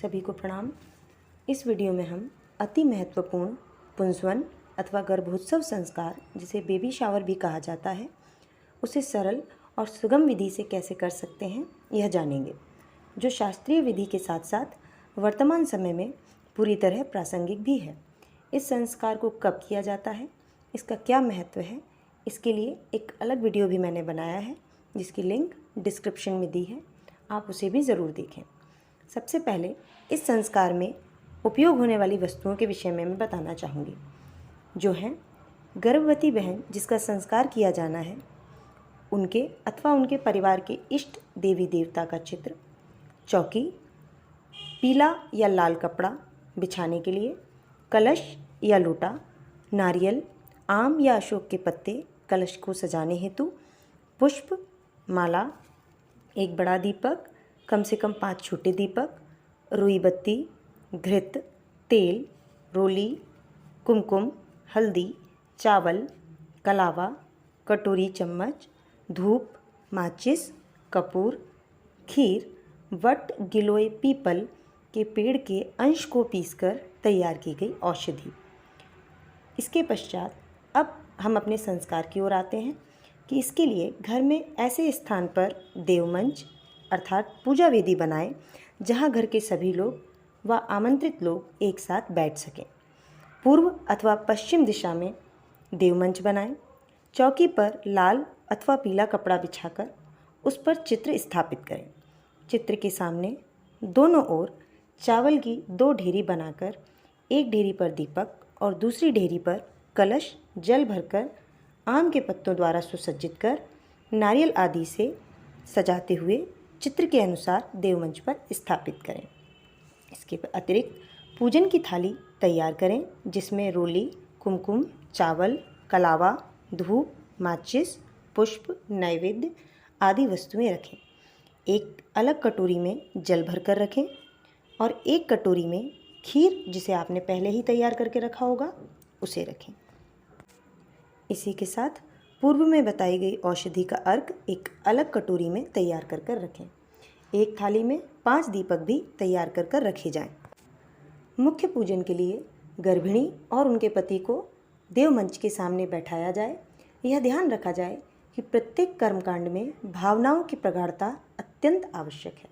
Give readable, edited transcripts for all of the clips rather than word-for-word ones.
सभी को प्रणाम। इस वीडियो में हम अति महत्वपूर्ण पुंसवन अथवा गर्भोत्सव संस्कार, जिसे बेबी शावर भी कहा जाता है, उसे सरल और सुगम विधि से कैसे कर सकते हैं यह जानेंगे, जो शास्त्रीय विधि के साथ साथ वर्तमान समय में पूरी तरह प्रासंगिक भी है। इस संस्कार को कब किया जाता है, इसका क्या महत्व है, इसके लिए एक अलग वीडियो भी मैंने बनाया है, जिसकी लिंक डिस्क्रिप्शन में दी है, आप उसे भी ज़रूर देखें। सबसे पहले इस संस्कार में उपयोग होने वाली वस्तुओं के विषय में मैं बताना चाहूँगी, जो हैं गर्भवती बहन जिसका संस्कार किया जाना है, उनके अथवा उनके परिवार के इष्ट देवी देवता का चित्र, चौकी, पीला या लाल कपड़ा बिछाने के लिए, कलश या लोटा, नारियल, आम या अशोक के पत्ते कलश को सजाने हेतु, पुष्प, माला, एक बड़ा दीपक, कम से कम 5 छोटे दीपक, रुई बत्ती, घृत, तेल, रोली, कुमकुम, हल्दी, चावल, कलावा, कटोरी चम्मच, धूप, माचिस, कपूर, खीर, वट गिलोय पीपल के पेड़ के अंश को पीसकर तैयार की गई औषधि। इसके पश्चात अब हम अपने संस्कार की ओर आते हैं कि इसके लिए घर में ऐसे स्थान पर देवमंच अर्थात पूजा वेदी बनाएं, जहां घर के सभी लोग व आमंत्रित लोग एक साथ बैठ सकें। पूर्व अथवा पश्चिम दिशा में देवमंच बनाएं। चौकी पर लाल अथवा पीला कपड़ा बिछाकर उस पर चित्र स्थापित करें। चित्र के सामने दोनों ओर चावल की 2 ढेरी बनाकर एक ढेरी पर दीपक और दूसरी ढेरी पर कलश जल भरकर आम के पत्तों द्वारा सुसज्जित कर नारियल आदि से सजाते हुए चित्र के अनुसार देवमंच पर स्थापित करें। इसके अतिरिक्त पूजन की थाली तैयार करें, जिसमें रोली, कुमकुम, चावल, कलावा, धूप, माचिस, पुष्प, नैवेद्य आदि वस्तुएं रखें। एक अलग कटोरी में जल भरकर रखें और एक कटोरी में खीर, जिसे आपने पहले ही तैयार करके रखा होगा, उसे रखें। इसी के साथ पूर्व में बताई गई औषधि का अर्घ एक अलग कटोरी में तैयार कर रखें। एक थाली में 5 दीपक भी तैयार कर रखे जाएं। मुख्य पूजन के लिए गर्भिणी और उनके पति को देवमंच के सामने बैठाया जाए। यह ध्यान रखा जाए कि प्रत्येक कर्मकांड में भावनाओं की प्रगाढ़ता अत्यंत आवश्यक है।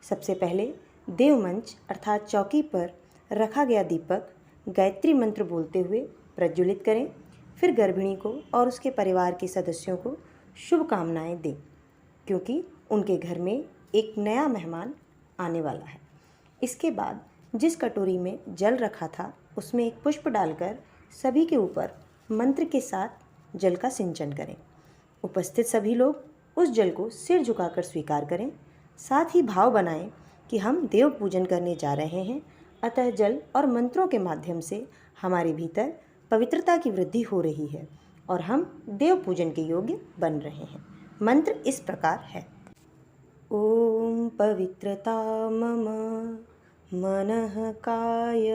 सबसे पहले देवमंच अर्थात चौकी पर रखा गया दीपक गायत्री मंत्र बोलते हुए प्रज्वलित करें। फिर गर्भिणी को और उसके परिवार के सदस्यों को शुभकामनाएं दें, क्योंकि उनके घर में एक नया मेहमान आने वाला है। इसके बाद जिस कटोरी में जल रखा था, उसमें एक पुष्प डालकर सभी के ऊपर मंत्र के साथ जल का सिंचन करें। उपस्थित सभी लोग उस जल को सिर झुकाकर स्वीकार करें। साथ ही भाव बनाएं कि हम देव पूजन करने जा रहे हैं, अतः जल और मंत्रों के माध्यम से हमारे भीतर पवित्रता की वृद्धि हो रही है और हम देव पूजन के योग्य बन रहे हैं। मंत्र इस प्रकार है: ओम पवित्रता मम मनः काय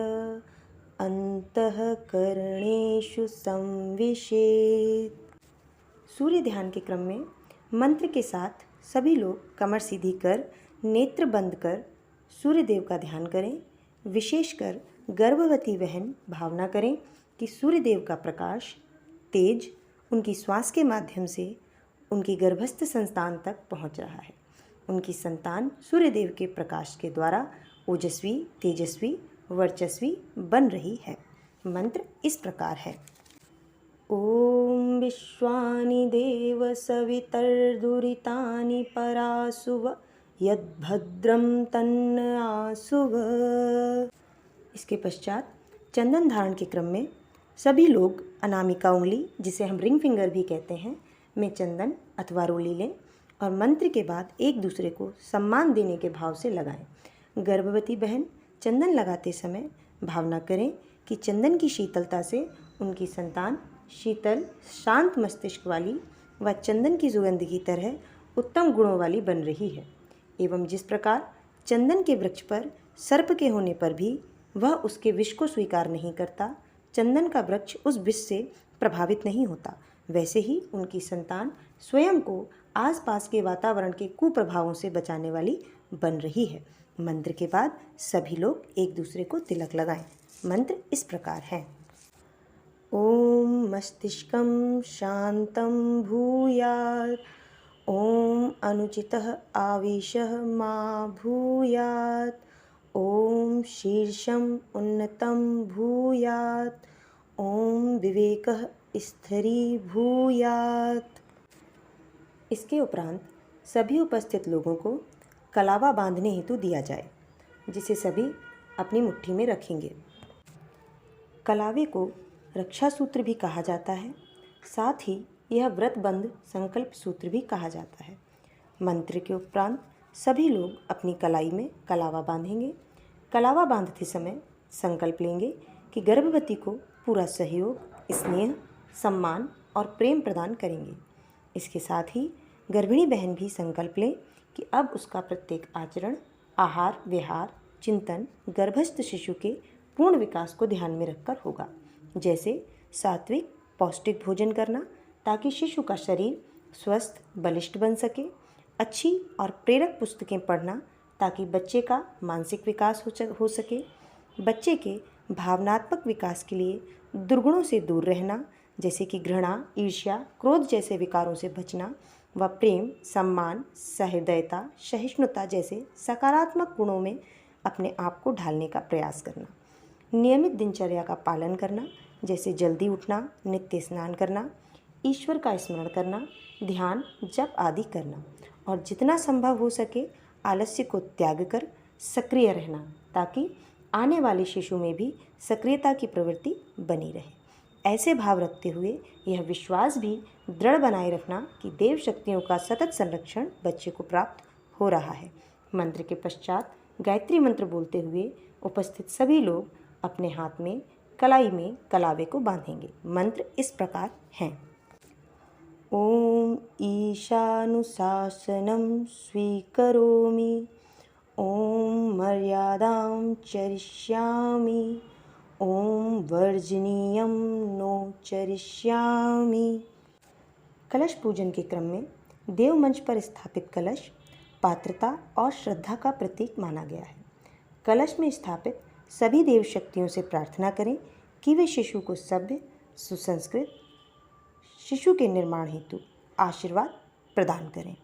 अंतःकरणेषु संविशेत्। सूर्य ध्यान के क्रम में मंत्र के साथ सभी लोग कमर सीधी कर नेत्र बंद कर सूर्य देव का ध्यान करें। विशेषकर गर्भवती बहन भावना करें कि सूर्य देव का प्रकाश तेज उनकी श्वास के माध्यम से उनकी गर्भस्थ संतान तक पहुंच रहा है। उनकी संतान सूर्य देव के प्रकाश के द्वारा ओजस्वी, तेजस्वी, वर्चस्वी बन रही है। मंत्र इस प्रकार है: ओम विश्वानि देव सवितर्दुरितानि परासुव यद्भद्रं तन्न आसुव। इसके पश्चात चंदन धारण के क्रम में सभी लोग अनामिका उंगली, जिसे हम रिंग फिंगर भी कहते हैं, में चंदन अथवा रोली लें और मंत्र के बाद एक दूसरे को सम्मान देने के भाव से लगाएं। गर्भवती बहन चंदन लगाते समय भावना करें कि चंदन की शीतलता से उनकी संतान शीतल, शांत मस्तिष्क वाली व चंदन की सुगंध की तरह उत्तम गुणों वाली बन रही है। एवं जिस प्रकार चंदन के वृक्ष पर सर्प के होने पर भी वह उसके विष को स्वीकार नहीं करता, चंदन का वृक्ष उस विष से प्रभावित नहीं होता, वैसे ही उनकी संतान स्वयं को आसपास के वातावरण के कुप्रभावों से बचाने वाली बन रही है। मंत्र के बाद सभी लोग एक दूसरे को तिलक लगाएं। मंत्र इस प्रकार है। ओम मस्तिष्कं शांतं भूयात्। ओम अनुचितः आवेशः मा भूयात्। ओम शीर्षम् उन्नतं भूयात्। ओम विवेकः स्थिरीभूयात्। इसके उपरांत सभी उपस्थित लोगों को कलावा बांधने हेतु दिया जाए, जिसे सभी अपनी मुट्ठी में रखेंगे। कलावे को रक्षा सूत्र भी कहा जाता है, साथ ही यह व्रतबंध संकल्प सूत्र भी कहा जाता है। मंत्र के उपरांत सभी लोग अपनी कलाई में कलावा बांधेंगे। कलावा बांधते समय संकल्प लेंगे कि गर्भवती को पूरा सहयोग, स्नेह, सम्मान और प्रेम प्रदान करेंगे। इसके साथ ही गर्भिणी बहन भी संकल्प लें कि अब उसका प्रत्येक आचरण, आहार विहार, चिंतन गर्भस्थ शिशु के पूर्ण विकास को ध्यान में रखकर होगा। जैसे सात्विक पौष्टिक भोजन करना ताकि शिशु का शरीर स्वस्थ बलिष्ठ बन सके, अच्छी और प्रेरक पुस्तकें पढ़ना ताकि बच्चे का मानसिक विकास हो सके, बच्चे के भावनात्मक विकास के लिए दुर्गुणों से दूर रहना जैसे कि घृणा, ईर्ष्या, क्रोध जैसे विकारों से बचना व प्रेम, सम्मान, सहृदयता, सहिष्णुता जैसे सकारात्मक गुणों में अपने आप को ढालने का प्रयास करना। नियमित दिनचर्या का पालन करना जैसे जल्दी उठना, नित्य स्नान करना, ईश्वर का स्मरण करना, ध्यान, जप आदि करना और जितना संभव हो सके आलस्य को त्याग कर सक्रिय रहना ताकि आने वाले शिशु में भी सक्रियता की प्रवृत्ति बनी रहे। ऐसे भाव रखते हुए यह विश्वास भी दृढ़ बनाए रखना कि देव शक्तियों का सतत संरक्षण बच्चे को प्राप्त हो रहा है। मंत्र के पश्चात गायत्री मंत्र बोलते हुए उपस्थित सभी लोग अपने हाथ में कलाई में कलावे को बांधेंगे। मंत्र इस प्रकार हैं। ओम ईशानुशासनं स्वीकरोमि। ओम मर्यादां चरिष्यामि। ओम वर्जनीयं नो चरिष्यामि। कलश पूजन के क्रम में देव मंच पर स्थापित कलश पात्रता और श्रद्धा का प्रतीक माना गया है। कलश में स्थापित सभी देव शक्तियों से प्रार्थना करें कि वे शिशु को सभ्य, सुसंस्कृत शिशु के निर्माण हेतु आशीर्वाद प्रदान करें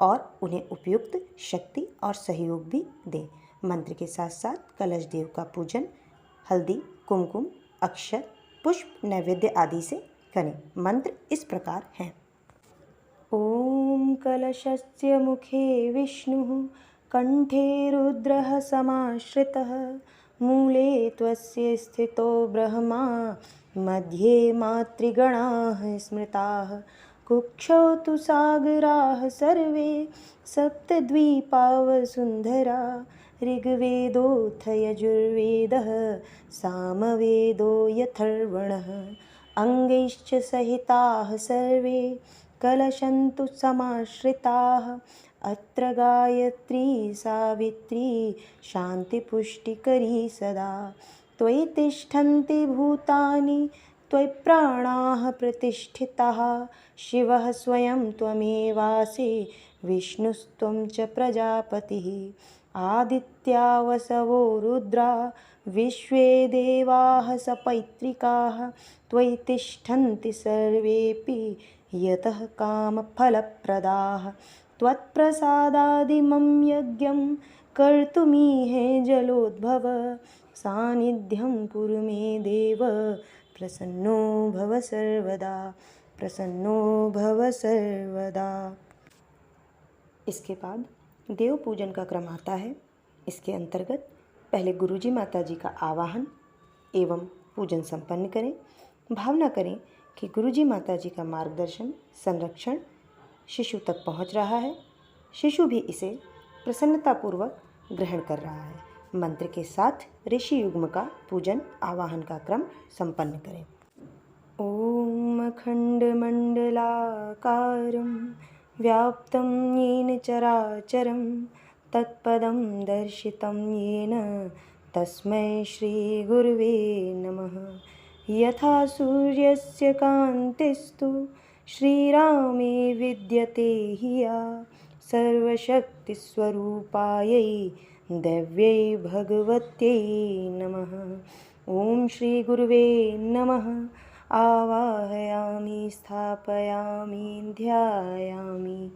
और उन्हें उपयुक्त शक्ति और सहयोग भी दें। मंत्र के साथ साथ कलश देव का पूजन हल्दी, कुमकुम, अक्षत, पुष्प, नैवेद्य आदि से करें। मंत्र इस प्रकार हैं। ओम कलशस्य मुखे विष्णुः, कंठे रुद्रः समाश्रितः, मूले त्वस्य स्थितो ब्रह्मा, मध्ये मातृगणाः स्मृताः, कुक्षौ तु सागराः सर्वे, सप्तद्वीपावसुन्धरा, ऋग्वेदोऽथ यजुर्वेदः, सामवेदो यथर्वणः, अङ्गैश्च सहिताः सर्वे, कलशन्तु समाश्रिताः, अत्र गायत्री सावित्री शान्तिपुष्टिकरी सदा, त्वयि तिष्ठन्ति भूतानि त्वयि प्राणाः प्रतिष्ठिताः, शिवः स्वयं त्वमेवासि, विष्णुस्त्वं च प्रजापतिः, आदित्या वसवो रुद्रा, विश्वे देवाः सपैत्रिकाः, त्वयि तिष्ठन्ति सर्वेऽपि यतः कामफलप्रदाः, त्वत्प्रसादादिमं यज्ञं कर्तुमीहे जलोद्भव, सानिध्यं कुरु मे देव, प्रसन्नो भव सर्वदा, प्रसन्नो भव सर्वदा। इसके बाद देव पूजन का क्रम आता है। इसके अंतर्गत पहले गुरुजी माता जी का आवाहन एवं पूजन संपन्न करें। भावना करें कि गुरुजी माता जी का मार्गदर्शन, संरक्षण शिशु तक पहुंच रहा है। शिशु भी इसे प्रसन्नतापूर्वक ग्रहण कर रहा है। मंत्र के साथ ऋषि युग्म का पूजन आवाहन का क्रम संपन्न करें। ओम अखंडमंडलाकारं व्याप्तं येन चराचरं तत्पदं दर्शितं येन तस्मै श्री गुरुवे नमः। यथा सूर्यस्य कान्तिस्तु श्रीरामे विद्यते हि या, सर्वशक्तिस्वरूपायै दैव्यै भगवत्यै नमः। ॐ श्री गुरुवे नमः। आवाहयामि, स्थापयामि, ध्यायामि,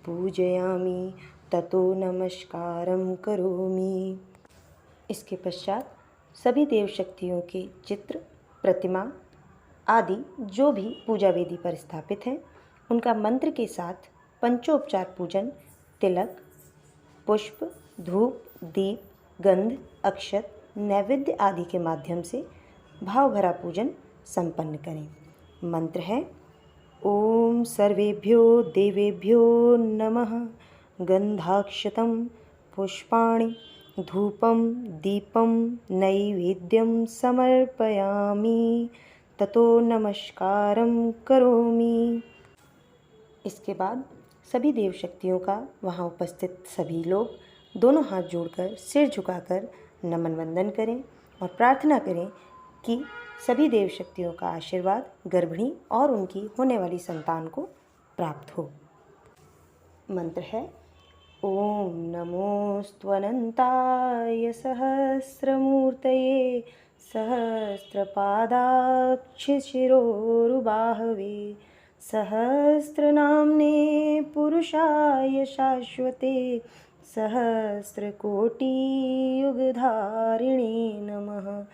पूजयामि, ततो नमस्कारं करोमि। इसके पश्चात सभी देव शक्तियों के चित्र, प्रतिमा आदि जो भी पूजा वेदी पर स्थापित हैं, उनका मंत्र के साथ पंचोपचार पूजन, तिलक, पुष्प, धूप, दीप, गंध, अक्षत, नैवेद्य आदि के माध्यम से भाव भरा पूजन संपन्न करें। मंत्र है ओम सर्वेभ्यो देवेभ्यो नमः। गंधाक्षतं पुष्पाणि धूपं दीपं नैवेद्यं समर्पयामि, ततो नमस्कारं करोमि। इसके बाद सभी देव शक्तियों का वहाँ उपस्थित सभी लोग दोनों हाथ जोड़कर सिर झुकाकर नमन वंदन करें और प्रार्थना करें कि सभी देव शक्तियों का आशीर्वाद गर्भिणी और उनकी होने वाली संतान को प्राप्त हो। मंत्र है ओम नमोऽस्त्वनन्ताय सहस्रमूर्तये सहस्रपादाक्षशिरोरुबाहवे सहस्रनाम्ने पुरुषाय शाश्वते सहस्रकोटियुगधारिणे नमः।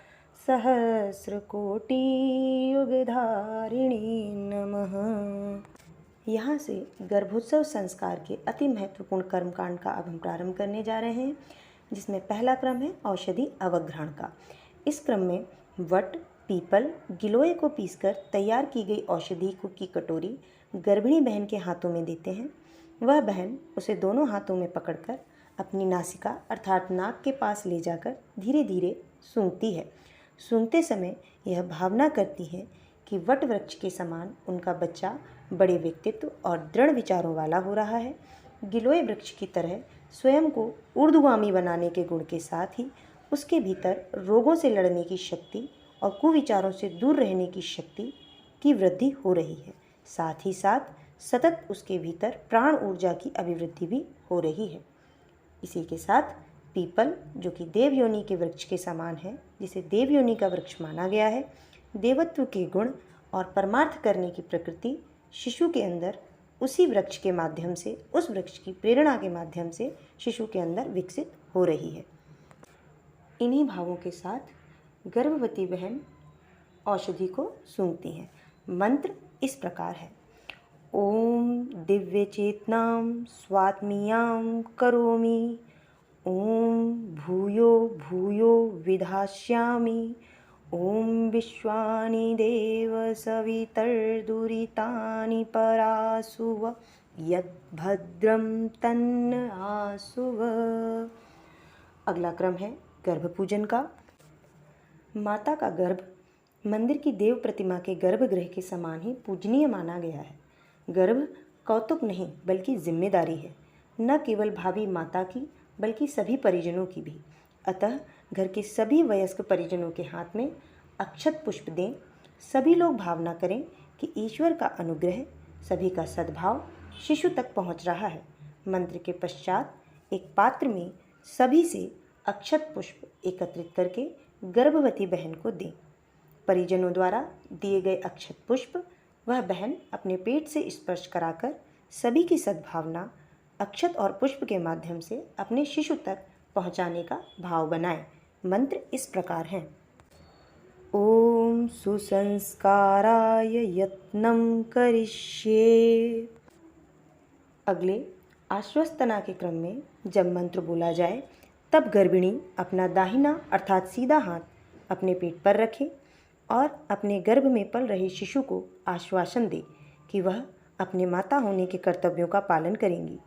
सहस्रकोटियुगधारिणे नमः। यहाँ से गर्भोत्सव संस्कार के अति महत्वपूर्ण कर्मकांड का अब हम प्रारंभ करने जा रहे हैं, जिसमें पहला क्रम है औषधि अवग्रहण का। इस क्रम में वट, पीपल, गिलोय को पीसकर तैयार की गई औषधि की कटोरी गर्भिणी बहन के हाथों में देते हैं। वह बहन उसे दोनों हाथों में पकड़कर अपनी नासिका अर्थात नाक के पास ले जाकर धीरे धीरे सूंघती है। सूंघते समय यह भावना करती है कि वट वृक्ष के समान उनका बच्चा बड़े व्यक्तित्व और दृढ़ विचारों वाला हो रहा है। गिलोय वृक्ष की तरह स्वयं को ऊर्ध्वगामी बनाने के गुण के साथ ही उसके भीतर रोगों से लड़ने की शक्ति और कुविचारों से दूर रहने की शक्ति की वृद्धि हो रही है। साथ ही साथ सतत उसके भीतर प्राण ऊर्जा की अभिवृद्धि भी हो रही है। इसी के साथ पीपल, जो कि देवयोनि के वृक्ष के समान है, जिसे देवयोनि का वृक्ष माना गया है, देवत्व के गुण और परमार्थ करने की प्रकृति शिशु के अंदर उसी वृक्ष के माध्यम से, उस वृक्ष की प्रेरणा के माध्यम से शिशु के अंदर विकसित हो रही है। इन्हीं भावों के साथ गर्भवती बहन औषधि को सूंघती है। मंत्र इस प्रकार है ओम दिव्य चेतनां स्वात्मीयां करोमि, ओम भूयो भूयो विधास्यामि, ओम विश्वानि देव सवितर्दुरितानि परासुव, यद्भद्रं तन्न आसुव। अगला क्रम है गर्भ पूजन का। माता का गर्भ मंदिर की देव प्रतिमा के गर्भगृह के समान ही पूजनीय माना गया है। गर्भ कौतुक नहीं बल्कि जिम्मेदारी है, न केवल भावी माता की बल्कि सभी परिजनों की भी। अतः घर के सभी वयस्क परिजनों के हाथ में अक्षत पुष्प दें। सभी लोग भावना करें कि ईश्वर का अनुग्रह, सभी का सद्भाव शिशु तक पहुंच रहा है। मंत्र के पश्चात एक पात्र में सभी से अक्षत पुष्प एकत्रित करके गर्भवती बहन को दें। परिजनों द्वारा दिए गए अक्षत पुष्प वह बहन अपने पेट से स्पर्श कराकर सभी की सद्भावना अक्षत और पुष्प के माध्यम से अपने शिशु तक पहुंचाने का भाव बनाएं। मंत्र इस प्रकार हैं ओम सुसंस्काराय यत्नं करिष्ये। अगले आश्वस्तना के क्रम में जब मंत्र बोला जाए तब गर्भिणी अपना दाहिना अर्थात सीधा हाथ अपने पेट पर रखे और अपने गर्भ में पल रहे शिशु को आश्वासन दे कि वह अपने माता होने के कर्तव्यों का पालन करेंगी,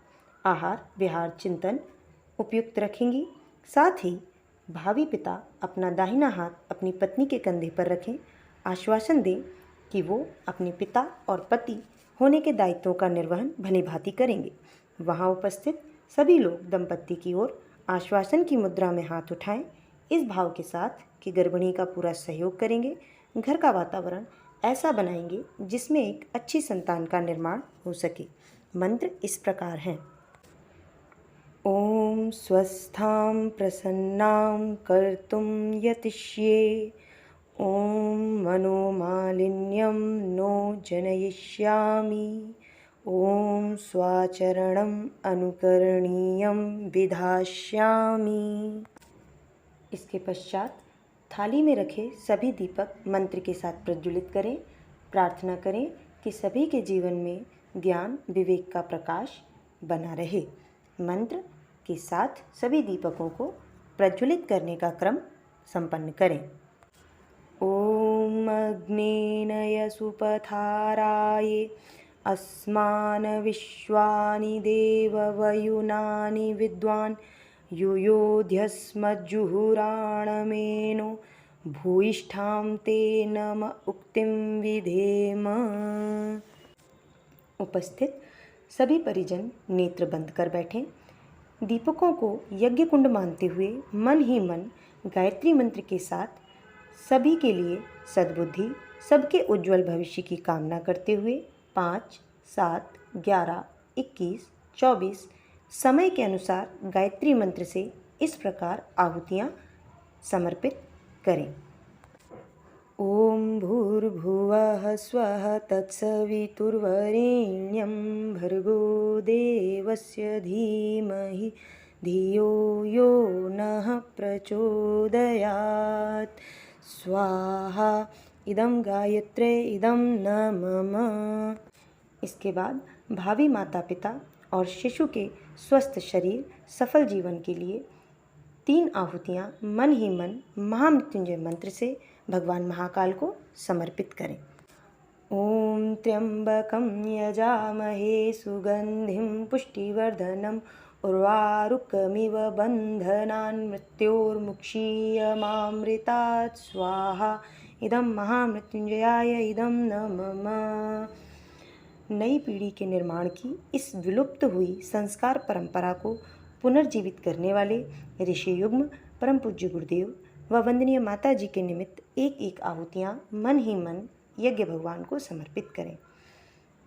आहार विहार चिंतन उपयुक्त रखेंगी। साथ ही भावी पिता अपना दाहिना हाथ अपनी पत्नी के कंधे पर रखें, आश्वासन दें कि वो अपने पिता और पति होने के दायित्वों का निर्वहन भलीभांति करेंगे। वहाँ उपस्थित सभी लोग दंपत्ति की ओर आश्वासन की मुद्रा में हाथ उठाएं, इस भाव के साथ कि गर्भिणी का पूरा सहयोग करेंगे, घर का वातावरण ऐसा बनाएंगे जिसमें एक अच्छी संतान का निर्माण हो सके। मंत्र इस प्रकार हैं ॐ स्वस्थां प्रसन्नां कर्तुं यतिष्ये। ॐ मनोमालिन्यं नो जनयिष्यामि। ॐ स्वाचरणम् अनुकरणीयं विधास्यामि। इसके पश्चात थाली में रखे सभी दीपक मंत्र के साथ प्रज्वलित करें। प्रार्थना करें कि सभी के जीवन में ज्ञान विवेक का प्रकाश बना रहे। मंत्र के साथ सभी दीपकों को प्रज्वलित करने का क्रम संपन्न करें। ॐ अग्नेनय सुपथाराये अस्मान् विश्वानि देववयुनानि विद्वान् युयोध्यस्मज्जुहुराणमेनो भूयिष्ठां ते नम उक्तिं विधेम। उपस्थित सभी परिजन नेत्र बंद कर बैठें। दीपकों को यज्ञ कुंड मानते हुए मन ही मन गायत्री मंत्र के साथ सभी के लिए सद्बुद्धि, सबके उज्जवल भविष्य की कामना करते हुए 5, 7, 11, 21, 24 समय के अनुसार गायत्री मंत्र से इस प्रकार आहुतियाँ समर्पित करें। ॐ भूर्भुवः स्वः तत्सवितुर्वरेण्यं भर्गो देवस्य धीमहि धियो यो नः प्रचोदयात्। स्वाहा इदं गायत्रे इदं न मम। इसके बाद भावी माता पिता और शिशु के स्वस्थ शरीर सफल जीवन के लिए 3 आहुतियाँ मन ही मन महामृत्युंजय मंत्र से भगवान महाकाल को समर्पित करें। ॐ त्र्यंबकं यजामहे सुगंधिं पुष्टिवर्धनम् उर्वारुकमिव बन्धनान् मृत्योर्मुक्षीयमामृतात्। स्वाहा इदं महामृत्युंजयाय इदं न मम। नई पीढ़ी के निर्माण की इस विलुप्त हुई संस्कार परंपरा को पुनर्जीवित करने वाले ऋषि युग्म परम पूज्य गुरुदेव व वंदनीय माता जी के निमित्त एक एक आहुतियाँ मन ही मन यज्ञ भगवान को समर्पित करें।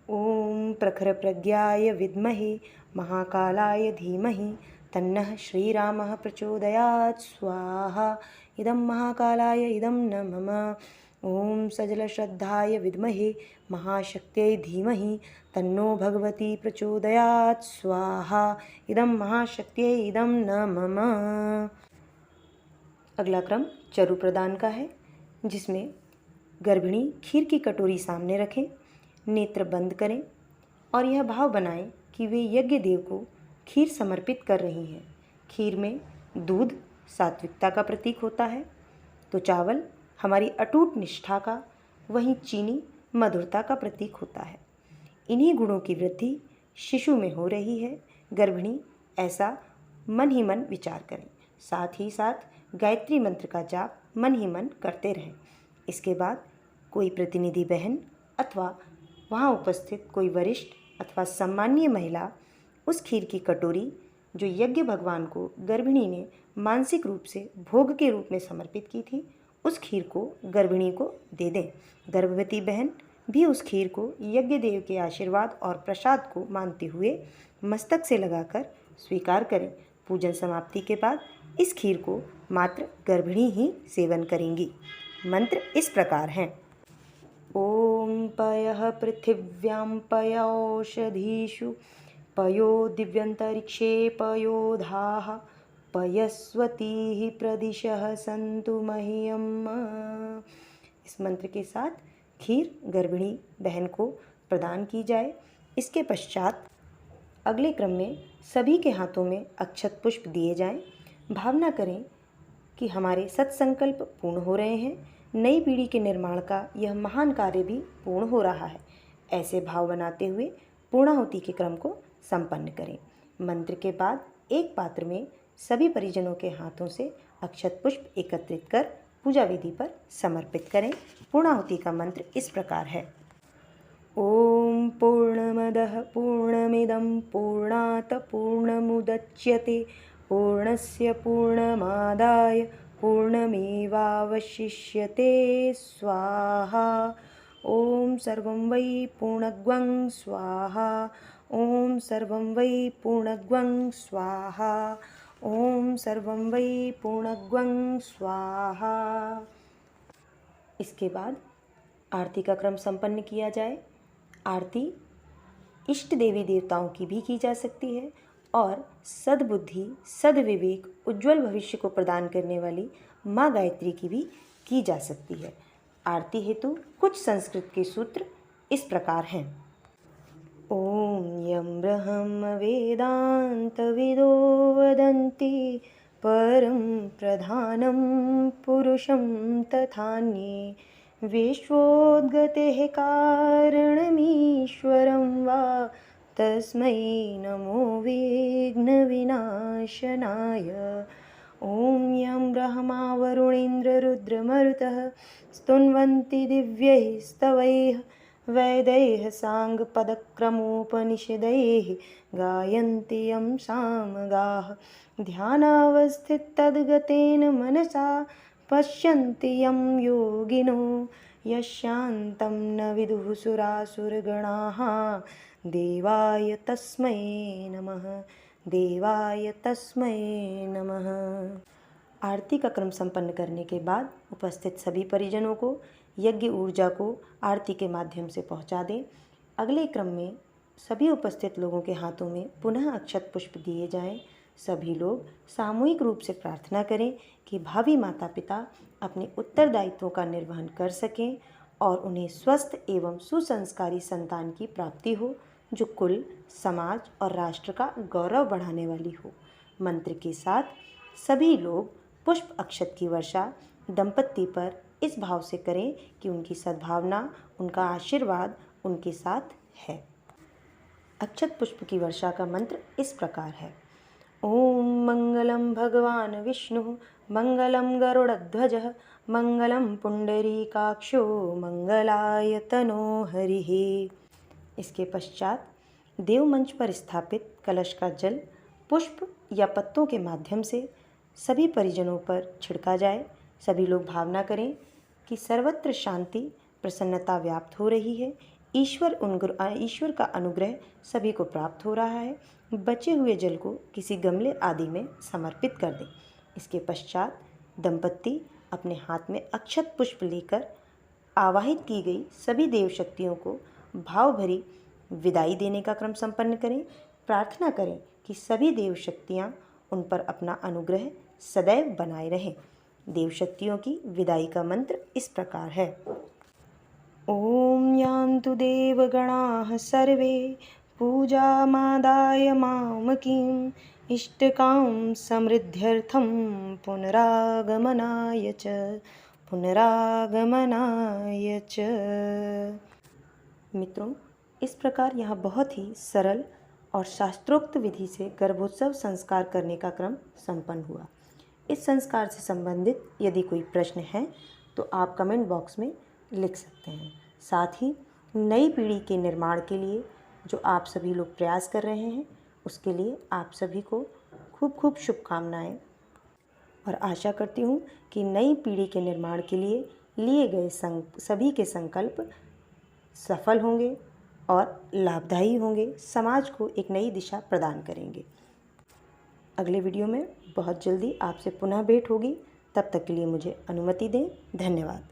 ओम प्रखर प्रज्ञाय विद्महे महाकालाय धीमहि तन्नः श्रीरामः प्रचोदयात्। स्वाहा इदं महाकालाय इदं न मम। ओम सजल श्रद्धाय विद्महे महाशक्त्यै धीमहि तन्नो भगवती प्रचोदयात्। स्वाहा इदं महाशक्त्यै इदं न मम। अगला क्रम चरु प्रदान का है, जिसमें गर्भिणी खीर की कटोरी सामने रखें, नेत्र बंद करें और यह भाव बनाएं कि वे यज्ञ देव को खीर समर्पित कर रही हैं। खीर में दूध सात्विकता का प्रतीक होता है, तो चावल हमारी अटूट निष्ठा का, वहीं चीनी मधुरता का प्रतीक होता है। इन्हीं गुणों की वृद्धि शिशु में हो रही है। गर्भिणी ऐसा मन ही मन विचार करें, साथ ही साथ गायत्री मंत्र का जाप मन ही मन करते रहें। इसके बाद कोई प्रतिनिधि बहन अथवा वहाँ उपस्थित कोई वरिष्ठ अथवा सम्मानीय महिला उस खीर की कटोरी जो यज्ञ भगवान को गर्भिणी ने मानसिक रूप से भोग के रूप में समर्पित की थी, उस खीर को गर्भिणी को दे दें। गर्भवती बहन भी उस खीर को यज्ञ देव के आशीर्वाद और प्रसाद को मानते हुए मस्तक से लगाकर स्वीकार करें। पूजन समाप्ति के बाद इस खीर को मात्र गर्भिणी ही सेवन करेंगी। मंत्र इस प्रकार हैं। ओम पयः पृथिव्यां पयोषधीषु पयो दिव्यंतरिक्षे पयोधाः पयस्वती प्रदिशः सन्तु मह्यम्। इस मंत्र के साथ खीर गर्भिणी बहन को प्रदान की जाए। इसके पश्चात अगले क्रम में सभी के हाथों में अक्षत पुष्प दिए जाएं। भावना करें कि हमारे सत्संकल्प पूर्ण हो रहे हैं, नई पीढ़ी के निर्माण का यह महान कार्य भी पूर्ण हो रहा है। ऐसे भाव बनाते हुए पूर्णाहुति के क्रम को संपन्न करें। मंत्र के बाद एक पात्र में सभी परिजनों के हाथों से अक्षत पुष्प एकत्रित कर पूजा विधि पर समर्पित करें। पूर्णाहुति का मंत्र इस प्रकार है। ओम पूर्णमदः पूर्णमिदं पूर्णात् पूर्णमुदच्यते पूर्णस्य पूर्णमादाय पूर्णमेवावशिष्यते। स्वाहा। ओम सर्वं वै पूर्णग्वं स्वाहा। ओम सर्वं वै पूर्णग्वं स्वाहा। ओम सर्वं वै पूर्णग्वं स्वाहा। इसके बाद आरती का क्रम संपन्न किया जाए। आरती इष्ट देवी देवताओं की भी की जा सकती है और सद्बुद्धि, सद्विवेक, उज्जवल भविष्य को प्रदान करने वाली माँ गायत्री की भी की जा सकती है। आरती हेतु कुछ संस्कृत के सूत्र इस प्रकार हैं। ओम यं ब्रह्म वेदांतविदो वदन्ति परं प्रधानं पुरुषं तथान्ये विश्वोद्गतेः कारणमीश्वरं वा तस्मै नमो विघ्नविनाशनाय। ओम यं ब्रह्मा वरुणेन्द्ररुद्रमरुतः स्तुन्वन्ति दिव्यैः स्तवैः वैदैः साङ्गपदक्रमोपनिषदैः गायन्ति यं सामगाः ध्यानावस्थिततद्गतेन मनसा पश्यन्ति यं योगिनो यशान्तं न विदुः सुरासुरगणाः देवाय तस्मै नमः। देवाय तस्मै नमः। आरती का क्रम संपन्न करने के बाद उपस्थित सभी परिजनों को यज्ञ ऊर्जा को आरती के माध्यम से पहुंचा दें। अगले क्रम में सभी उपस्थित लोगों के हाथों में पुनः अक्षत पुष्प दिए जाएं। सभी लोग सामूहिक रूप से प्रार्थना करें कि भावी माता पिता अपने उत्तरदायित्वों का निर्वहन कर सकें और उन्हें स्वस्थ एवं सुसंस्कारी संतान की प्राप्ति हो, जो कुल, समाज और राष्ट्र का गौरव बढ़ाने वाली हो। मंत्र के साथ सभी लोग पुष्प अक्षत की वर्षा दंपत्ति पर इस भाव से करें कि उनकी सद्भावना, उनका आशीर्वाद उनके साथ है। अक्षत पुष्प की वर्षा का मंत्र इस प्रकार है। ओम मंगलम भगवान विष्णु मंगलम गरुड़ध्वजः मंगलम पुंडरीकाक्षो मंगलाय तनो हरिः। इसके पश्चात देव मंच पर स्थापित कलश का जल पुष्प या पत्तों के माध्यम से सभी परिजनों पर छिड़का जाए। सभी लोग भावना करें कि सर्वत्र शांति, प्रसन्नता व्याप्त हो रही है। ईश्वर का अनुग्रह सभी को प्राप्त हो रहा है। बचे हुए जल को किसी गमले आदि में समर्पित कर दें। इसके पश्चात दंपत्ति अपने हाथ में अक्षत पुष्प लेकर आवाहित की गई सभी देव शक्तियों को भाव भरी विदाई देने का क्रम संपन्न करें। प्रार्थना करें कि सभी देव शक्तियाँ उन पर अपना अनुग्रह सदैव बनाए रहें। देव शक्तियों की विदाई का मंत्र इस प्रकार है। ओम यान्तु देवगणाः सर्वे पूजामादाय मामकीम् इष्टकां समृद्ध्यर्थं पुनरागमनाय च। मित्रों, इस प्रकार यहाँ बहुत ही सरल और शास्त्रोक्त विधि से गर्भोत्सव संस्कार करने का क्रम संपन्न हुआ। इस संस्कार से संबंधित यदि कोई प्रश्न है तो आप कमेंट बॉक्स में लिख सकते हैं। साथ ही नई पीढ़ी के निर्माण के लिए जो आप सभी लोग प्रयास कर रहे हैं, उसके लिए आप सभी को खूब खूब शुभकामनाएं और आशा करती हूँ कि नई पीढ़ी के निर्माण के लिए लिए गए सभी के संकल्प सफल होंगे और लाभदायी होंगे, समाज को एक नई दिशा प्रदान करेंगे। अगले वीडियो में बहुत जल्दी आपसे पुनः भेंट होगी। तब तक के लिए मुझे अनुमति दें। धन्यवाद।